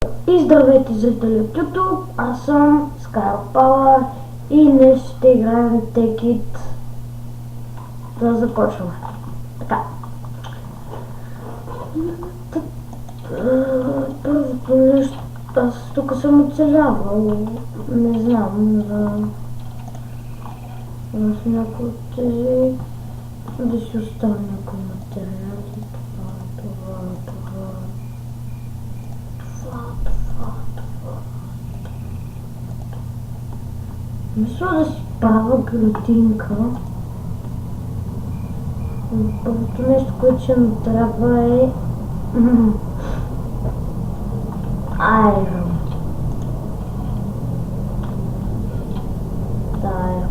И здравейте, зрители от YouTube, аз съм Skyropower и днес ще играем Take It. Да започваме. Така. Първото нещо, аз тук съм оцелявал, не знам, в някои от тези да си оставя някои материали. Това. Мисля да си правя градинка. Първото нещо, което ще ми трябва е айрон. Тая.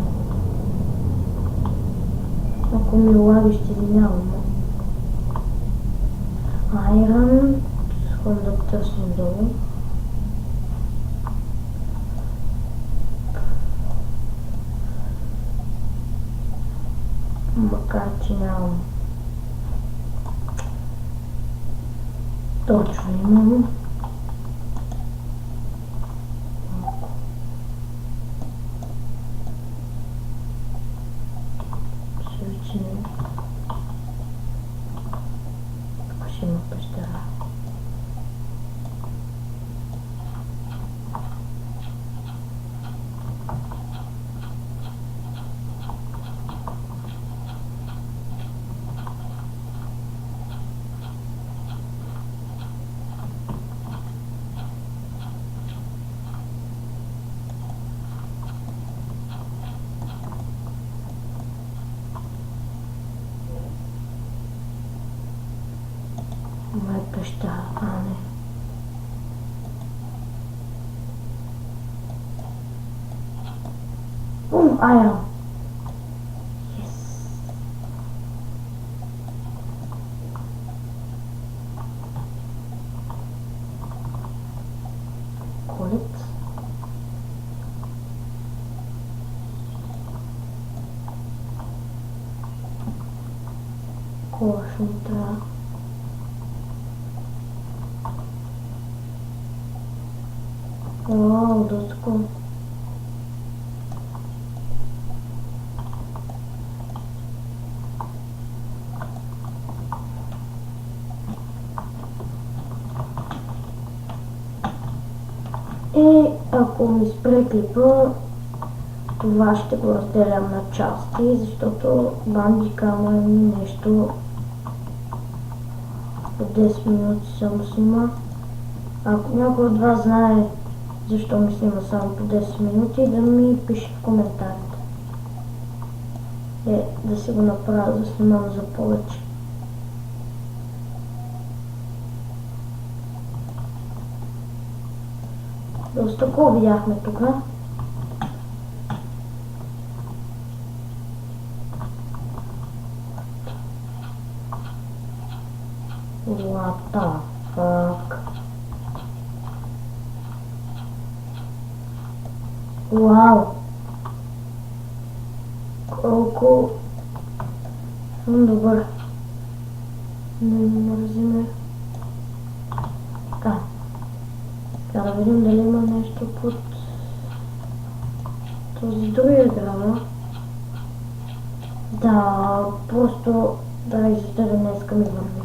Ако ми лаги, ще извинявам. Айрон. Сходим да търсим долу. Макар че нямам точно имам. Ще има пещера. Моя пещера, а не. Айрон. Yes. Колет. Кола ще ми трябва. Вау, доста cool. И ако ми спре клипа, това ще го разделям на части, защото бандикама е нещо по 10 минути само снима. Ако някой от вас знае защо ми снима само по 10 минути, да ми пише в коментарите. Да си го направя, да снимам за повече. Доста какво видяхме тук. What the fuck? Вау! Колко съм добър. Не мързиме. Така. Сега да видим дали има нещо под този другия града. Да, просто да изгледа днеска ми върви.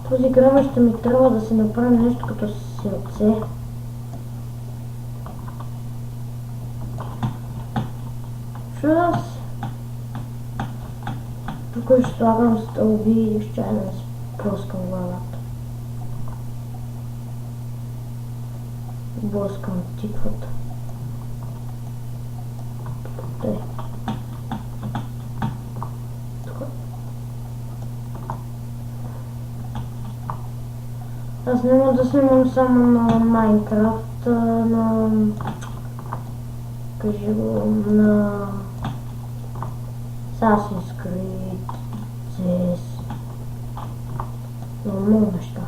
Този грама ще ми трябва да се направи нещо като сърце. Чуда се. Тук ще слагам стълби и ще да си плъскам главата. Блъскам тиквата. Тъй. Аз няма да снимам само на Майнкрафт, на... кажи го, на... Assassin's Creed, CS, много неща.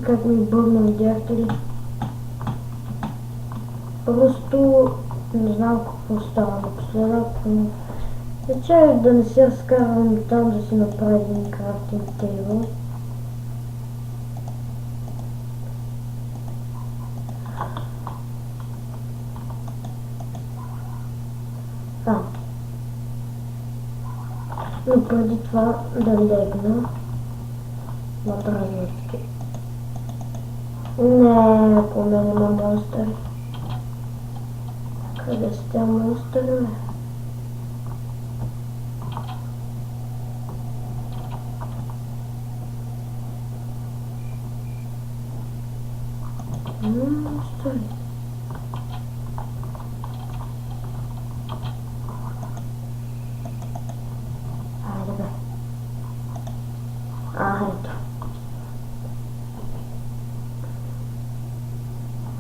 Как ми бъгна, видяхте ли? Просто не знам какво става напоследък, но чакай да не се разкарвам там да си направя един крафтинг тейбъл. Но преди това да легна на дразнички. Не, по мен има монстъри. Къде сте монстъри, бе? Монстъри. Айде, бе. Ето.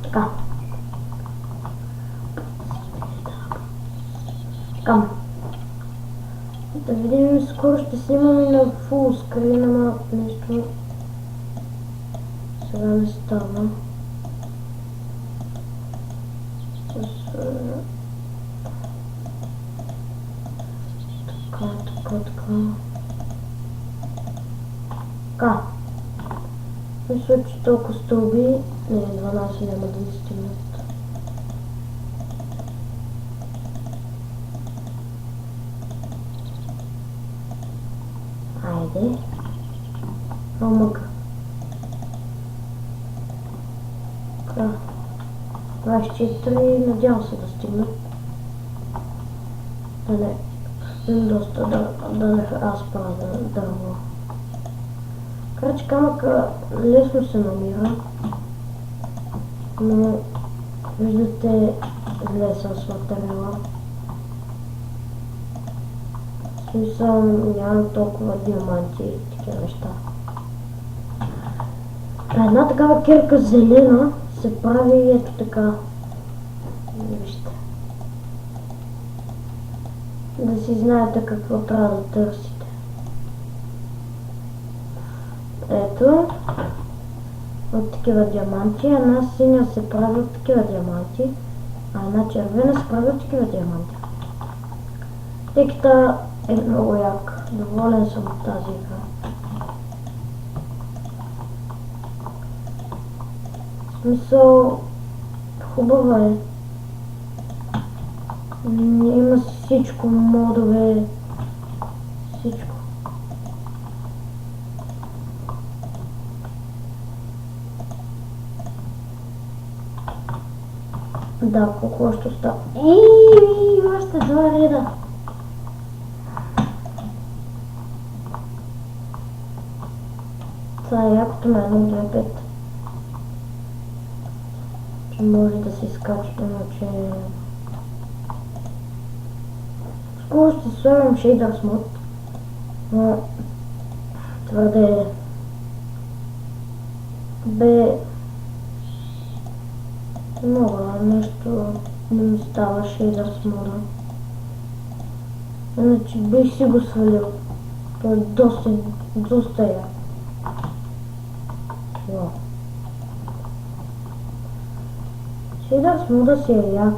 Така. Така. Да видим, скоро ще снимам и на фул скрин, ама нещо сега не става. Така. Мисля, че толкова стълби, не, 12 няма да ни стигнат. Айде. Мъка. Така. 24, надявам се да стигнат. Да не. Доста да не разпада дърво. Краче камъка лесно се намира, но виждате зле съм с материала. В смисъл нямам толкова диаманти и такива неща. Една такава кирка зелена се прави ето така. Вижте. Да си знаете какво трябва да търсите. Ето, от такива диаманти, една синя се прави от такива диаманти, а една червена се прави от такива диаманти. Текста е много як, доволен съм от тази игра. В смисъл, хубава е. Има всичко, модове, всичко. Да, колко още остава? Още 2 реда. Това е якото на 1.2.5. Че може да се изкача, иначе... Скоро ще слагам Shaders Mod, но твърде бе много нещо не ми става Shaders Mod. Иначе бих си го свалил. То е доста як. Shaders Mod си е як.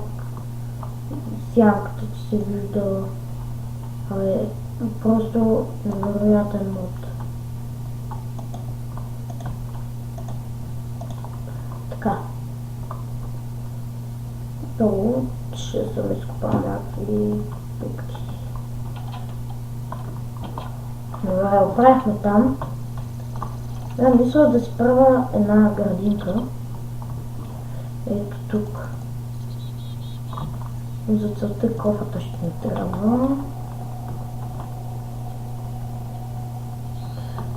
Сянката, че се вижда, е просто невероятен мод. Така. Долу ще съм изкопал някакви дупки. Добре, оправихме там. Да, мисля да си правя една градинка. Ето тук. За целта кофата ще ми трябва.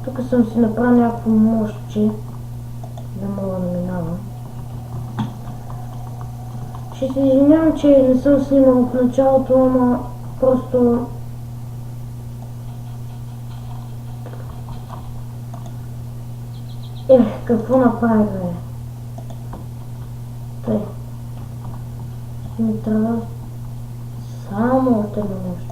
Тук съм си направил някакво мостче, да мога да минавам. Ще се извинявам, че не съм снимал в началото, ама просто... какво направих, бе? Тъй. Ми трябва само от едно нещо.